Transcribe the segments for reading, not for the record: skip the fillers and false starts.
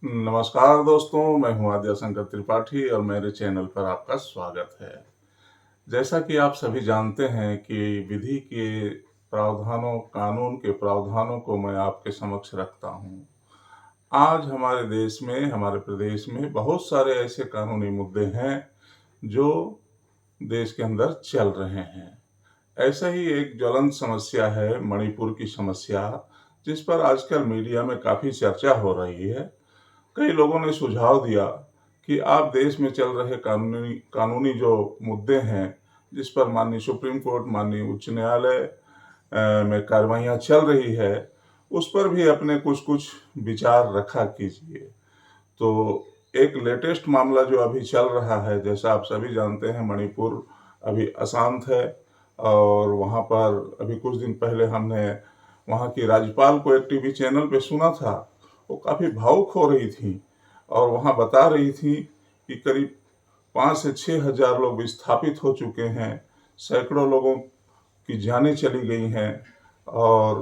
नमस्कार दोस्तों, मैं हूं आद्या शंकर त्रिपाठी और मेरे चैनल पर आपका स्वागत है। जैसा कि आप सभी जानते हैं कि विधि के प्रावधानों, कानून के प्रावधानों को मैं आपके समक्ष रखता हूं। आज हमारे देश में, हमारे प्रदेश में बहुत सारे ऐसे कानूनी मुद्दे हैं जो देश के अंदर चल रहे हैं। ऐसा ही एक ज्वलंत समस्या है मणिपुर की समस्या, जिस पर आजकल मीडिया में काफी चर्चा हो रही है। कई लोगों ने सुझाव दिया कि आप देश में चल रहे कानूनी कानूनी जो मुद्दे हैं, जिस पर माननीय सुप्रीम कोर्ट, माननीय उच्च न्यायालय में कार्रवाइयां चल रही है, उस पर भी अपने कुछ कुछ विचार रखा कीजिए। तो एक लेटेस्ट मामला जो अभी चल रहा है, जैसा आप सभी जानते हैं, मणिपुर अभी अशांत है और वहाँ पर अभी कुछ दिन पहले हमने वहाँ की राज्यपाल को एक टीवी चैनल पे सुना था। वो काफ़ी भावुक हो रही थी और वहाँ बता रही थी कि करीब 5 से 6 हजार लोग विस्थापित हो चुके हैं, सैकड़ों लोगों की जानें चली गई हैं और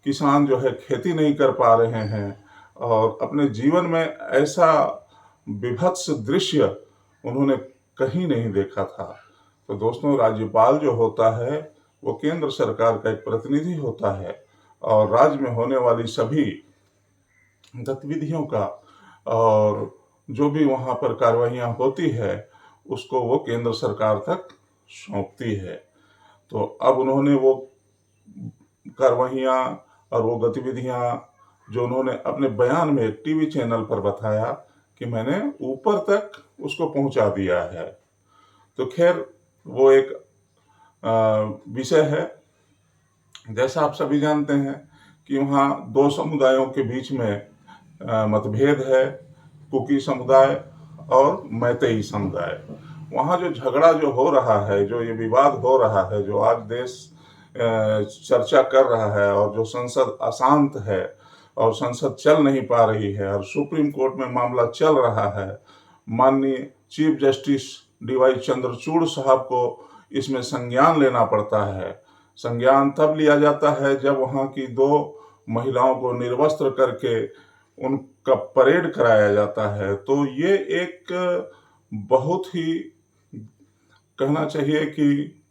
किसान जो है खेती नहीं कर पा रहे हैं और अपने जीवन में ऐसा विभत्स दृश्य उन्होंने कहीं नहीं देखा था। तो दोस्तों, राज्यपाल जो होता है वो केंद्र सरकार का एक प्रतिनिधि होता है और राज्य में होने वाली सभी गतिविधियों का और जो भी वहाँ पर कार्रवाइयाँ होती है उसको वो केंद्र सरकार तक सौंपती है। तो अब उन्होंने वो कार्रवाइयाँ और वो गतिविधियाँ जो उन्होंने अपने बयान में एक टीवी चैनल पर बताया कि मैंने ऊपर तक उसको पहुंचा दिया है। तो खैर, वो एक विषय है। जैसा आप सभी जानते हैं कि वहाँ दो समुदायों के बीच में मतभेद है, कुकी समुदाय और मैतेई समुदाय। वहाँ जो झगड़ा जो हो रहा है, जो ये विवाद हो रहा है, जो आज देश चर्चा कर रहा है और जो संसद अशांत है और संसद चल नहीं पा रही है और सुप्रीम कोर्ट में मामला चल रहा है, माननीय चीफ जस्टिस डी.वाई. चंद्रचूड़ साहब को इसमें संज्ञान लेना पड़ता है। संज्ञान तब लिया जाता है जब वहाँ की दो महिलाओं को निर्वस्त्र करके उनका परेड कराया जाता है। तो ये एक बहुत ही, कहना चाहिए कि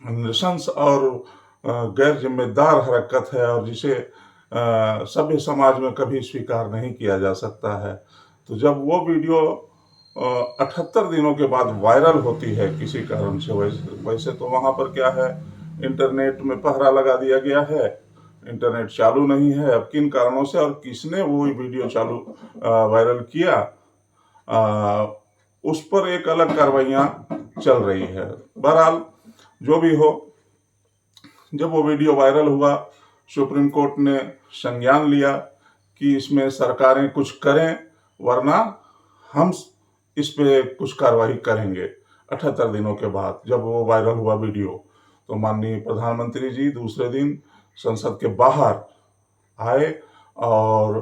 नृशंस और गैर जिम्मेदार हरकत है और जिसे सभ्य समाज में कभी स्वीकार नहीं किया जा सकता है। तो जब वो वीडियो 78 दिनों के बाद वायरल होती है किसी कारण से, वैसे तो वहाँ पर क्या है, इंटरनेट में पहरा लगा दिया गया है, इंटरनेट चालू नहीं है। अब किन कारणों से और किसने वो वीडियो चालू वायरल किया, उस पर एक अलग कार्रवाइयाँ चल रही है। बहरहाल, जो भी हो, जब वो वीडियो वायरल हुआ, सुप्रीम कोर्ट ने संज्ञान लिया कि इसमें सरकारें कुछ करें, वरना हम इस पे कुछ कार्रवाई करेंगे। 78 दिनों के बाद जब वो वायरल हुआ वीडियो, तो माननीय प्रधानमंत्री जी दूसरे दिन संसद के बाहर आए और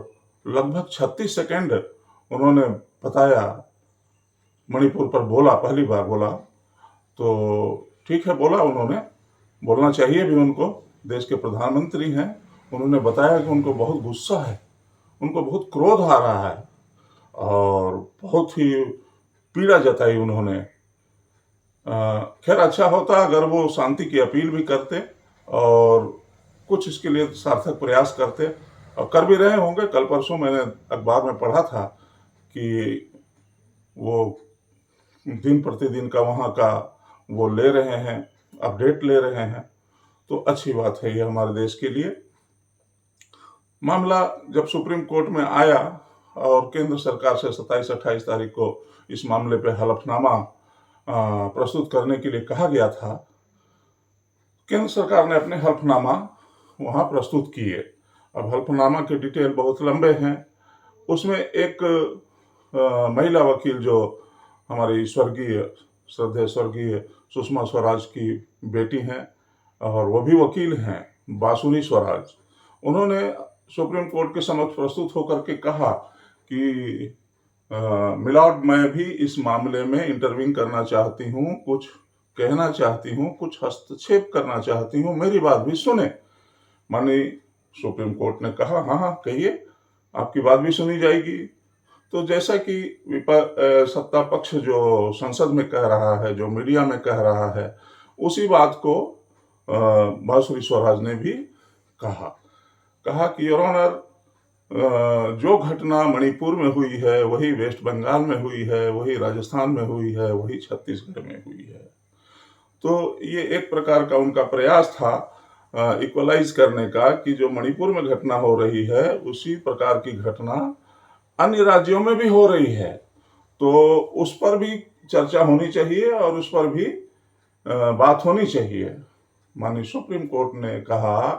लगभग 36 सेकंड उन्होंने बताया, मणिपुर पर बोला, पहली बार बोला। तो ठीक है, बोला, उन्होंने बोलना चाहिए भी उनको, देश के प्रधानमंत्री हैं। उन्होंने बताया कि उनको बहुत गुस्सा है, उनको बहुत क्रोध आ रहा है और बहुत ही पीड़ा जताई उन्होंने। खैर, अच्छा होता अगर वो शांति की अपील भी करते और कुछ इसके लिए सार्थक प्रयास करते, और कर भी रहे होंगे। कल परसों मैंने अखबार में पढ़ा था कि वो दिन प्रतिदिन का वहाँ का वो ले रहे हैं, अपडेट ले रहे हैं। तो अच्छी बात है ये हमारे देश के लिए। मामला जब सुप्रीम कोर्ट में आया और केंद्र सरकार से 27-28 तारीख को इस मामले पे हलफनामा प्रस्तुत करने के लिए कहा गया था, केंद्र सरकार ने अपने हलफनामा वहाँ प्रस्तुत किए। अब हलफनामा के डिटेल बहुत लंबे हैं। उसमें एक महिला वकील जो हमारी श्रद्धेय स्वर्गीय सुषमा स्वराज की बेटी हैं और वो भी वकील हैं, बासुनी स्वराज, उन्होंने सुप्रीम कोर्ट के समक्ष प्रस्तुत होकर के कहा कि मिलॉर्ड, मैं भी इस मामले में इंटरवीन करना चाहती हूँ, कुछ कहना चाहती हूँ, कुछ हस्तक्षेप करना चाहती हूँ, मेरी बात भी सुने। माननीय सुप्रीम कोर्ट ने कहा, हाँ हाँ कहिए। आपकी बात भी सुनी जाएगी। तो जैसा कि सत्ता पक्ष जो संसद में कह रहा है, जो मीडिया में कह रहा है, उसी बात को बांसुरी स्वराज ने भी कहा। कहा कि योर ऑनर, जो घटना मणिपुर में हुई है, वही वेस्ट बंगाल में हुई है, वही राजस्थान में हुई है, वही छत्तीसगढ़ में हुई है। तो ये एक प्रकार का उनका प्रयास था इक्वलाइज करने का, कि जो मणिपुर में घटना हो रही है उसी प्रकार की घटना अन्य राज्यों में भी हो रही है। तो उस पर भी चर्चा होनी चाहिए और उस पर भी बात होनी चाहिए। माननीय सुप्रीम कोर्ट ने कहा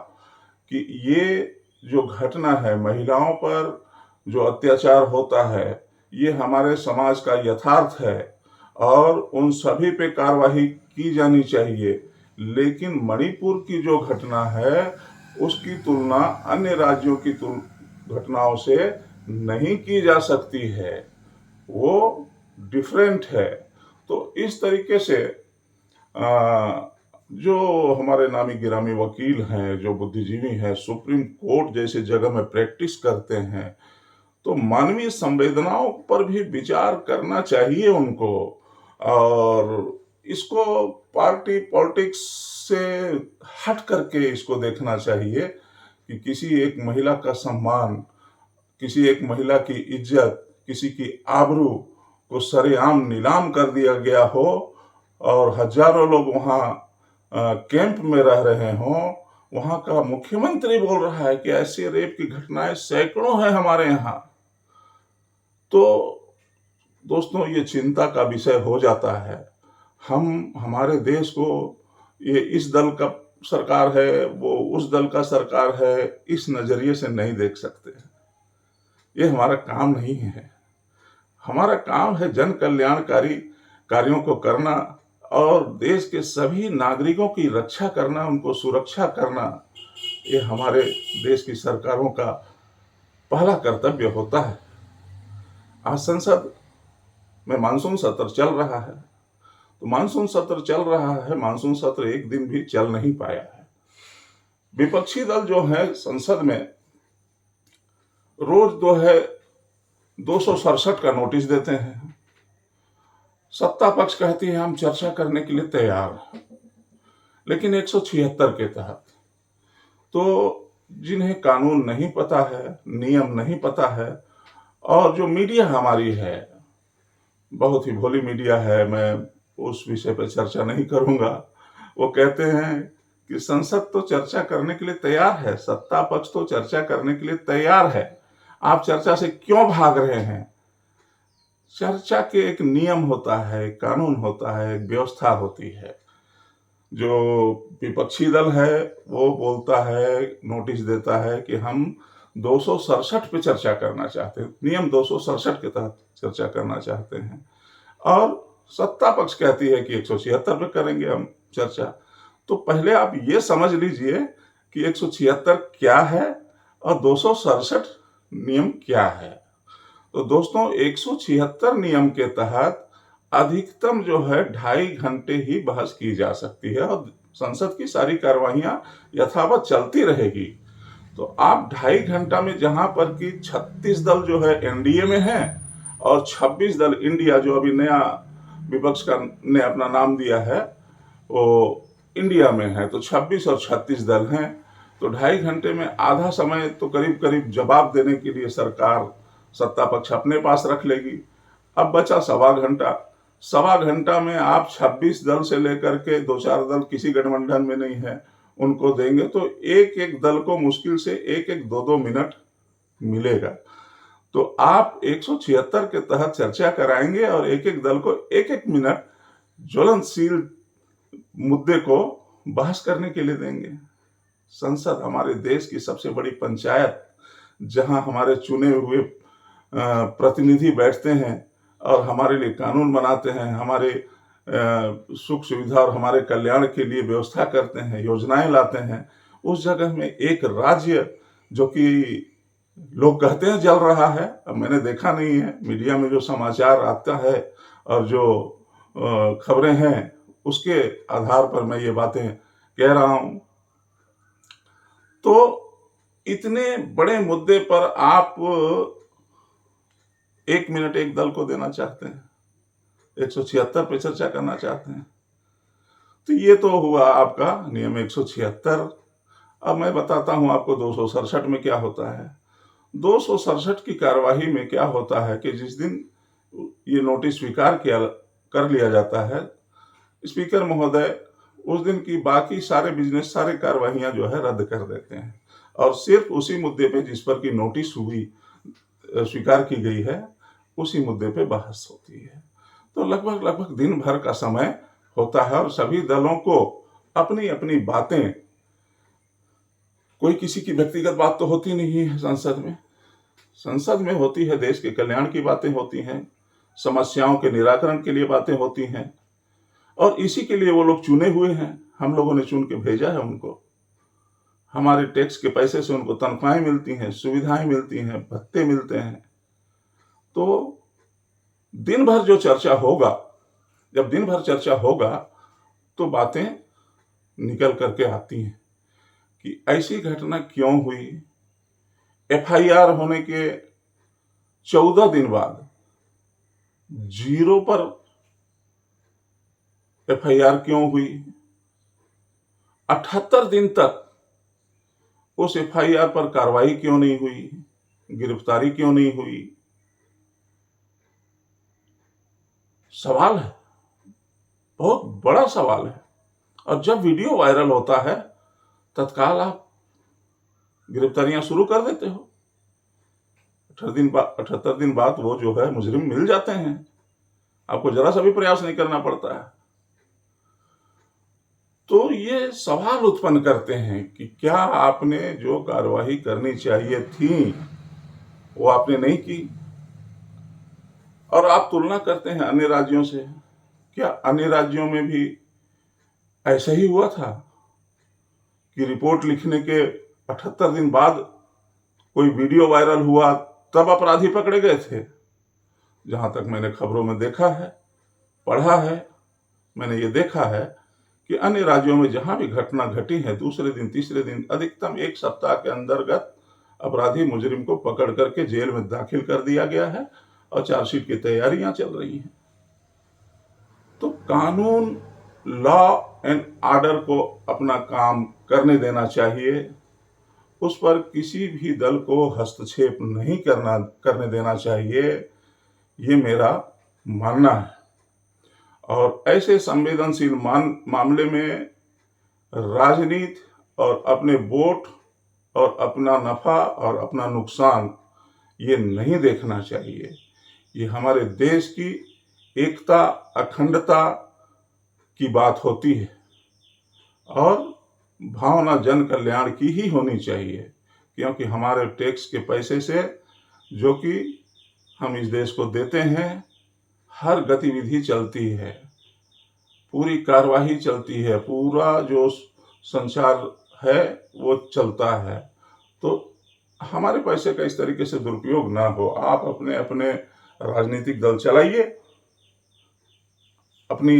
कि ये जो घटना है, महिलाओं पर जो अत्याचार होता है, ये हमारे समाज का यथार्थ है और उन सभी पे कार्रवाई की जानी चाहिए। लेकिन मणिपुर की जो घटना है उसकी तुलना अन्य राज्यों की घटनाओं से नहीं की जा सकती है, वो डिफरेंट है। तो इस तरीके से जो हमारे नामी गिरामी वकील हैं, जो बुद्धिजीवी हैं, सुप्रीम कोर्ट जैसे जगह में प्रैक्टिस करते हैं, तो मानवीय संवेदनाओं पर भी विचार करना चाहिए उनको। और इसको पार्टी पॉलिटिक्स से हट करके इसको देखना चाहिए कि किसी एक महिला का सम्मान, किसी एक महिला की इज्जत, किसी की आबरू को सरेआम नीलाम कर दिया गया हो और हजारों लोग वहां कैंप में रह रहे हों। वहां का मुख्यमंत्री बोल रहा है कि ऐसे रेप की घटनाएं सैकड़ों हैं हमारे यहाँ। तो दोस्तों, ये चिंता का विषय हो जाता है। हम हमारे देश को ये इस दल का सरकार है, वो उस दल का सरकार है, इस नजरिए से नहीं देख सकते। ये हमारा काम नहीं है। हमारा काम है जन कल्याणकारी कार्यों को करना और देश के सभी नागरिकों की रक्षा करना, उनको सुरक्षा करना। ये हमारे देश की सरकारों का पहला कर्तव्य होता है। आज संसद में मानसून सत्र चल रहा है, तो मानसून सत्र चल रहा है, मानसून सत्र एक दिन भी चल नहीं पाया है। विपक्षी दल जो है संसद में रोज 267 का नोटिस देते हैं। सत्ता पक्ष कहती है हम चर्चा करने के लिए तैयार हैं, लेकिन 176 के तहत। तो जिन्हें कानून नहीं पता है, नियम नहीं पता है, और जो मीडिया हमारी है, बहुत ही भोली मीडिया है, मैं उस विषय पर चर्चा नहीं करूंगा। वो कहते हैं कि संसद तो चर्चा करने के लिए तैयार है, सत्ता पक्ष तो चर्चा करने के लिए तैयार है, आप चर्चा से क्यों भाग रहे हैं? चर्चा के एक नियम होता है, कानून होता है, एक व्यवस्था होती है। जो विपक्षी दल है वो बोलता है, नोटिस देता है कि हम 267 पे चर्चा करना चाहते हैं, नियम 267 के तहत चर्चा करना चाहते हैं, और सत्ता पक्ष कहती है कि 176 पे करेंगे हम चर्चा। तो पहले आप ये समझ लीजिए कि 176 क्या है और 267 नियम क्या है। तो दोस्तों, 176 नियम के तहत अधिकतम जो है 2.5 घंटे ही बहस की जा सकती है और संसद की सारी कार्यवाहियां यथावत चलती रहेगी। तो आप 2.5 घंटा में, जहां पर कि 36 दल जो है एनडीए में है और 26 दल इंडिया, जो अभी नया विपक्ष का ने अपना नाम दिया है, वो इंडिया में है, तो 26 और 36 दल हैं। तो 2.5 घंटे में आधा समय तो करीब करीब जवाब देने के लिए सरकार, सत्ता पक्ष अपने पास रख लेगी। अब बचा 1.25 घंटा। 1.25 घंटा में आप 26 दल से लेकर के 2-4 दल किसी गठबंधन में नहीं है, उनको देंगे तो एक एक दल को मुश्किल से 1-1, 2-2 मिनट मिलेगा। तो आप 176 के तहत चर्चा कराएंगे और एक एक दल को 1-1 मिनट ज्वलनशील मुद्दे को बहस करने के लिए देंगे। संसद हमारे देश की सबसे बड़ी पंचायत, जहां हमारे चुने हुए प्रतिनिधि बैठते हैं और हमारे लिए कानून बनाते हैं, हमारे सुख सुविधा और हमारे कल्याण के लिए व्यवस्था करते हैं, योजनाएं लाते हैं, उस जगह में एक राज्य जो कि लोग कहते हैं जल रहा है, अब मैंने देखा नहीं है, मीडिया में जो समाचार आता है और जो खबरें हैं उसके आधार पर मैं ये बातें कह रहा हूं। तो इतने बड़े मुद्दे पर आप 1 मिनट एक दल को देना चाहते हैं, 176 पे चर्चा करना चाहते हैं। तो ये तो हुआ आपका नियम 176। अब मैं बताता हूं आपको 267 में क्या होता है। 267 की कार्यवाही में क्या होता है कि जिस दिन ये नोटिस स्वीकार किया कर लिया जाता है, स्पीकर महोदय उस दिन की बाकी सारे बिजनेस, सारे कार्यवाहियां जो है रद्द कर देते हैं और सिर्फ उसी मुद्दे पे जिस पर की नोटिस हुई, स्वीकार की गई है, उसी मुद्दे पे बहस होती है। तो लगभग दिन भर का समय होता है और सभी दलों को अपनी अपनी बातें, कोई किसी की व्यक्तिगत बात तो होती नहीं है संसद में होती है देश के कल्याण की बातें होती हैं, समस्याओं के निराकरण के लिए बातें होती हैं और इसी के लिए वो लोग चुने हुए हैं। हम लोगों ने चुन के भेजा है उनको, हमारे टैक्स के पैसे से उनको तनख्वाहें मिलती हैं, सुविधाएं मिलती हैं, भत्ते मिलते हैं। तो दिन भर जो चर्चा होगा, जब दिन भर चर्चा होगा तो बातें निकल करके आती हैं कि ऐसी घटना क्यों हुई। एफआईआर होने के 14 दिन बाद 0 पर एफआईआर क्यों हुई। 78 दिन तक उस एफआईआर पर कार्रवाई क्यों नहीं हुई, गिरफ्तारी क्यों नहीं हुई। सवाल है, बहुत बड़ा सवाल है। और जब वीडियो वायरल होता है तत्काल आप गिरफ्तारियां शुरू कर देते हो। 78 दिन बाद वो जो है मुजरिम मिल जाते हैं, आपको जरा सा भी प्रयास नहीं करना पड़ता है। तो ये सवाल उत्पन्न करते हैं कि क्या आपने जो कार्यवाही करनी चाहिए थी वो आपने नहीं की। और आप तुलना करते हैं अन्य राज्यों से। क्या अन्य राज्यों में भी ऐसा ही हुआ था कि रिपोर्ट लिखने के 78 दिन बाद कोई वीडियो वायरल हुआ तब अपराधी पकड़े गए थे। जहां तक मैंने खबरों में देखा है, पढ़ा है, मैंने ये देखा है कि अन्य राज्यों में जहां भी घटना घटी है, दूसरे दिन, तीसरे दिन, अधिकतम 1 सप्ताह के अंतर्गत अपराधी मुजरिम को पकड़ करके जेल में दाखिल कर दिया गया है और चार्जशीट की तैयारियां चल रही हैं। तो कानून, लॉ एंड ऑर्डर को अपना काम करने देना चाहिए, उस पर किसी भी दल को हस्तक्षेप नहीं करने देना चाहिए, ये मेरा मानना है। और ऐसे संवेदनशील मामले में राजनीति और अपने वोट और अपना नफा और अपना नुकसान ये नहीं देखना चाहिए। ये हमारे देश की एकता, अखंडता की बात होती है और भावना जन कल्याण की ही होनी चाहिए, क्योंकि हमारे टैक्स के पैसे से जो कि हम इस देश को देते हैं, हर गतिविधि चलती है, पूरी कार्यवाही चलती है, पूरा जो संसार है वो चलता है। तो हमारे पैसे का इस तरीके से दुरुपयोग ना हो। आप अपने अपने राजनीतिक दल चलाइए, अपनी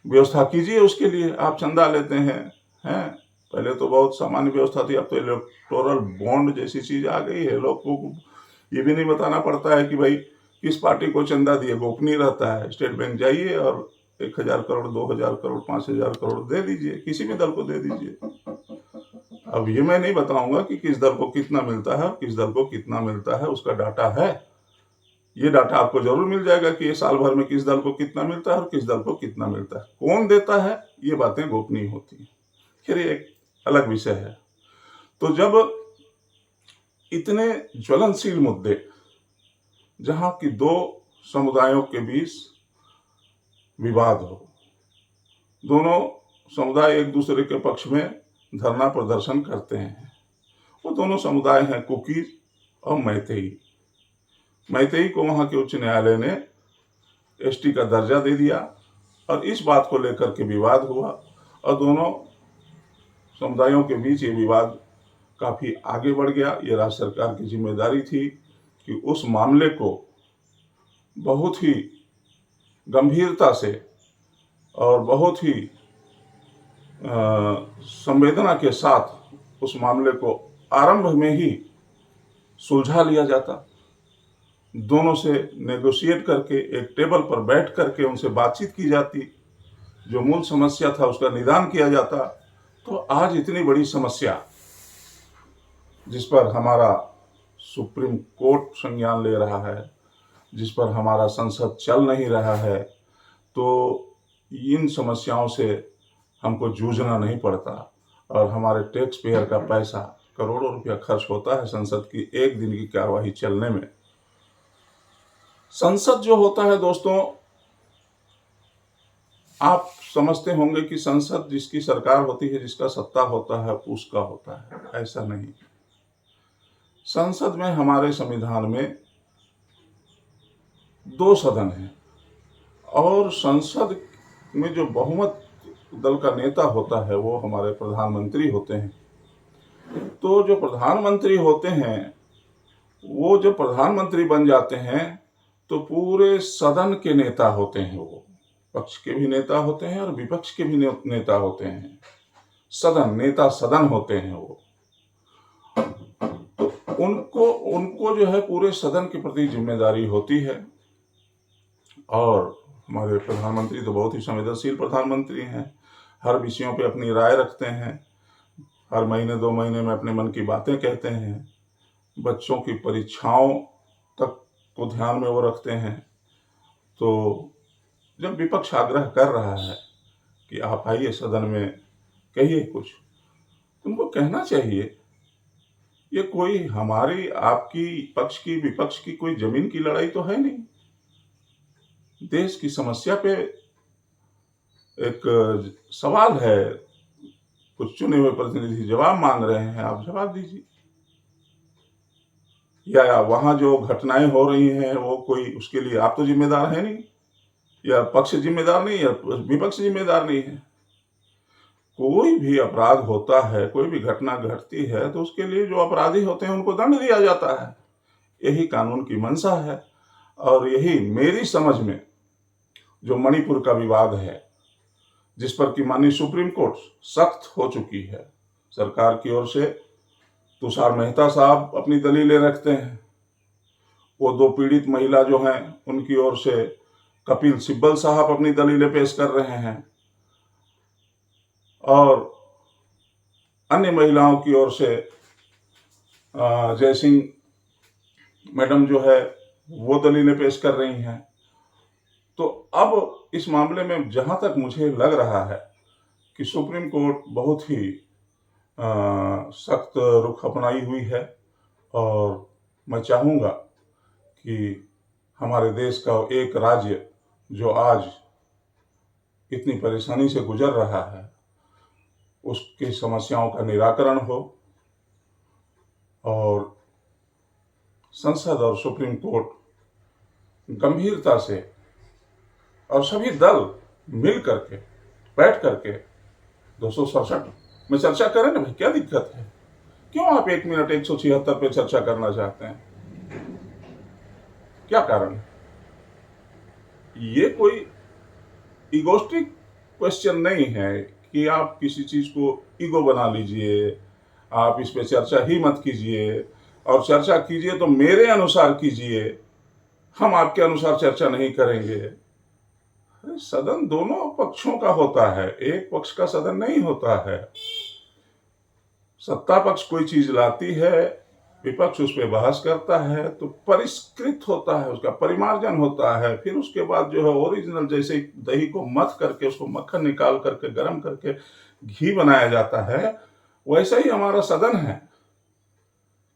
व्यवस्था कीजिए, उसके लिए आप चंदा लेते हैं। पहले तो बहुत सामान्य व्यवस्था थी, अब तो इलेक्टोरल बॉन्ड जैसी चीज आ गई है। लोग को ये भी नहीं बताना पड़ता है कि भाई किस पार्टी को चंदा दिए, गोपनीय रहता है। स्टेट बैंक जाइए और 1000 करोड़, 2000 करोड़, 5000 करोड़ दे दीजिए, किसी भी दल को दे दीजिए। अब ये मैं नहीं बताऊंगा कि किस दल को कितना मिलता है, किस दल को कितना मिलता है, उसका डाटा है। ये डाटा आपको जरूर मिल जाएगा कि ये साल भर में किस दल को कितना मिलता है और किस दल को कितना मिलता है। कौन देता है, ये बातें गोपनीय होती हैं। फिर ये एक अलग विषय है। तो जब इतने ज्वलनशील मुद्दे, जहां की 2 समुदायों के बीच विवाद हो, दोनों समुदाय एक दूसरे के पक्ष में धरना प्रदर्शन करते हैं, वो दोनों समुदाय हैं कुकी और मैतेई। मैतेई को वहां के उच्च न्यायालय ने एसटी का दर्जा दे दिया और इस बात को लेकर के विवाद हुआ और दोनों समुदायों के बीच ये विवाद काफी आगे बढ़ गया। ये राज्य सरकार की जिम्मेदारी थी कि उस मामले को बहुत ही गंभीरता से और बहुत ही संवेदना के साथ उस मामले को आरंभ में ही सुलझा लिया जाता, दोनों से नेगोशिएट करके एक टेबल पर बैठ करके उनसे बातचीत की जाती, जो मूल समस्या था उसका निदान किया जाता, तो आज इतनी बड़ी समस्या जिस पर हमारा सुप्रीम कोर्ट संज्ञान ले रहा है, जिस पर हमारा संसद चल नहीं रहा है, तो इन समस्याओं से हमको जूझना नहीं पड़ता और हमारे टैक्स पेयर का पैसा करोड़ों रुपया खर्च होता है संसद की एक दिन की कार्यवाही चलने में। संसद जो होता है दोस्तों, आप समझते होंगे कि संसद जिसकी सरकार होती है, जिसका सत्ता होता है, उसका होता है। ऐसा नहीं। संसद में, हमारे संविधान में 2 सदन हैं और संसद में जो बहुमत दल का नेता होता है वो हमारे प्रधानमंत्री होते हैं। तो जो प्रधानमंत्री होते हैं, वो जब प्रधानमंत्री बन जाते हैं तो पूरे सदन के नेता होते हैं। वो पक्ष के भी नेता होते हैं और विपक्ष के भी नेता होते हैं। सदन नेता सदन होते हैं वो। तो उनको जो है पूरे सदन के प्रति जिम्मेदारी होती है। और हमारे प्रधानमंत्री तो बहुत ही संवेदनशील प्रधानमंत्री हैं, हर विषयों पे अपनी राय रखते हैं, हर महीने 2 महीने में अपने मन की बातें कहते हैं, बच्चों की परीक्षाओं तक को ध्यान में वो रखते हैं। तो जब विपक्ष आग्रह कर रहा है कि आप आइए सदन में कहिए कुछ, तुमको कहना चाहिए। ये कोई हमारी आपकी पक्ष की विपक्ष की कोई जमीन की लड़ाई तो है नहीं। देश की समस्या पे एक सवाल है, कुछ चुने हुए प्रतिनिधि जवाब मांग रहे हैं, आप जवाब दीजिए। या वहां जो घटनाएं हो रही हैं वो कोई, उसके लिए आप तो जिम्मेदार है नहीं, या पक्ष जिम्मेदार नहीं, या विपक्ष जिम्मेदार नहीं है। कोई भी अपराध होता है, कोई भी घटना घटती है तो उसके लिए जो अपराधी होते हैं उनको दंड दिया जाता है। यही कानून की मंशा है। और यही मेरी समझ में जो मणिपुर का विवाद है, जिस पर कि माननीय सुप्रीम कोर्ट सख्त हो चुकी है, सरकार की ओर से तुषार मेहता साहब अपनी दलीलें रखते हैं, वो 2 पीड़ित महिला जो हैं उनकी ओर से कपिल सिब्बल साहब अपनी दलीलें पेश कर रहे हैं, और अन्य महिलाओं की ओर से जयसिंह मैडम जो है वो दलीलें पेश कर रही हैं। तो अब इस मामले में जहां तक मुझे लग रहा है कि सुप्रीम कोर्ट बहुत ही सख्त रुख अपनाई हुई है, और मैं चाहूँगा कि हमारे देश का एक राज्य जो आज इतनी परेशानी से गुजर रहा है, उसकी समस्याओं का निराकरण हो, और संसद और सुप्रीम कोर्ट गंभीरता से और सभी दल मिल करके बैठ करके 267 में चर्चा करें ना भाई, क्या दिक्कत है? क्यों आप 1 मिनट 176 पे चर्चा करना चाहते हैं? क्या कारण है? ये कोई इगोस्टिक क्वेश्चन नहीं है कि आप किसी चीज को ईगो बना लीजिए, आप इस पे चर्चा ही मत कीजिए, और चर्चा कीजिए तो मेरे अनुसार कीजिए, हम आपके अनुसार चर्चा नहीं करेंगे। सदन दोनों पक्षों का होता है, एक पक्ष का सदन नहीं होता है। सत्ता पक्ष कोई चीज लाती है, विपक्ष उस पर बहस करता है, तो परिष्कृत होता है, उसका परिमार्जन होता है, फिर उसके बाद जो है ओरिजिनल, जैसे दही को मथ करके उसको मक्खन निकाल करके गर्म करके घी बनाया जाता है, वैसा ही हमारा सदन है।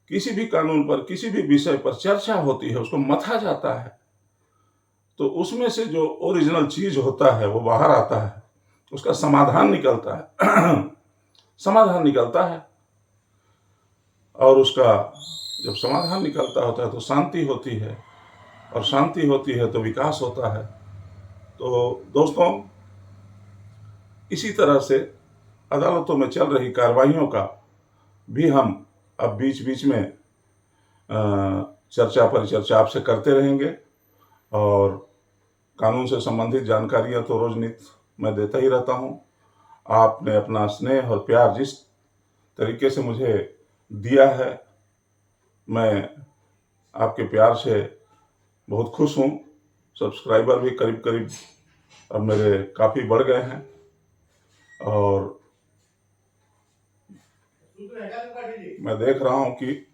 किसी भी कानून पर, किसी भी विषय पर चर्चा होती है, उसको मथा जाता है, तो उसमें से जो ओरिजिनल चीज होता है वो बाहर आता है, उसका समाधान निकलता है समाधान निकलता है। और उसका जब समाधान निकलता होता है तो शांति होती है, और शांति होती है तो विकास होता है। तो दोस्तों, इसी तरह से अदालतों में चल रही कार्रवाइयों का भी हम अब बीच बीच में चर्चा परिचर्चा आपसे करते रहेंगे, और कानून से संबंधित जानकारियां तो रोज नित्य मैं देता ही रहता हूं। आपने अपना स्नेह और प्यार जिस तरीके से मुझे दिया है। मैं आपके प्यार से बहुत खुश हूँ। सब्सक्राइबर भी करीब करीब अब मेरे काफ़ी बढ़ गए हैं और मैं देख रहा हूँ कि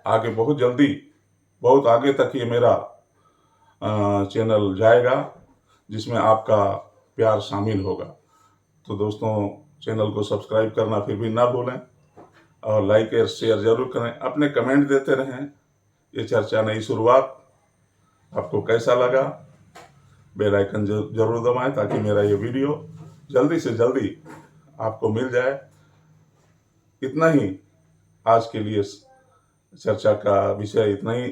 आगे बहुत जल्दी, बहुत आगे तक ये मेरा चैनल जाएगा, जिसमें आपका प्यार शामिल होगा। तो दोस्तों, चैनल को सब्सक्राइब करना फिर भी ना भूलें और लाइक और शेयर जरूर करें। अपने कमेंट देते रहें। ये चर्चा नई शुरुआत आपको कैसा लगा? बेल आइकन जरूर दबाएं ताकि मेरा ये वीडियो जल्दी से जल्दी आपको मिल जाए। इतना ही आज के लिए चर्चा का विषय, इतना ही।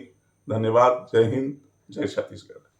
धन्यवाद। जय हिंद, जय छत्तीसगढ़।